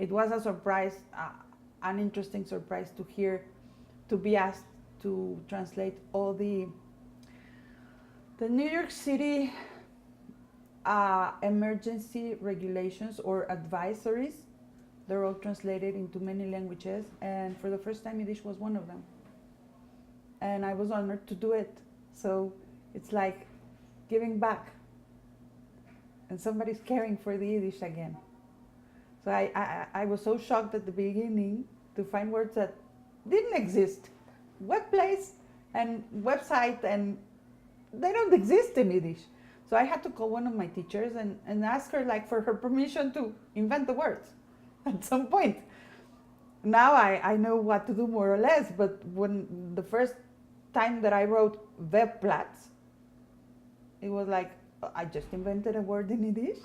it was a surprise, an interesting surprise to hear, to be asked to translate all the New York City emergency regulations or advisories. They're all translated into many languages, and for the first time, Yiddish was one of them. And I was honored to do it. So it's like giving back, and somebody's caring for the Yiddish again. So I was so shocked at the beginning to find words that didn't exist. Web place and website, and they don't exist in Yiddish. So I had to call one of my teachers and ask her like for her permission to invent the words at some point. Now I know what to do more or less, but when the first time that I wrote Webplatz, it was like, I just invented a word in Yiddish.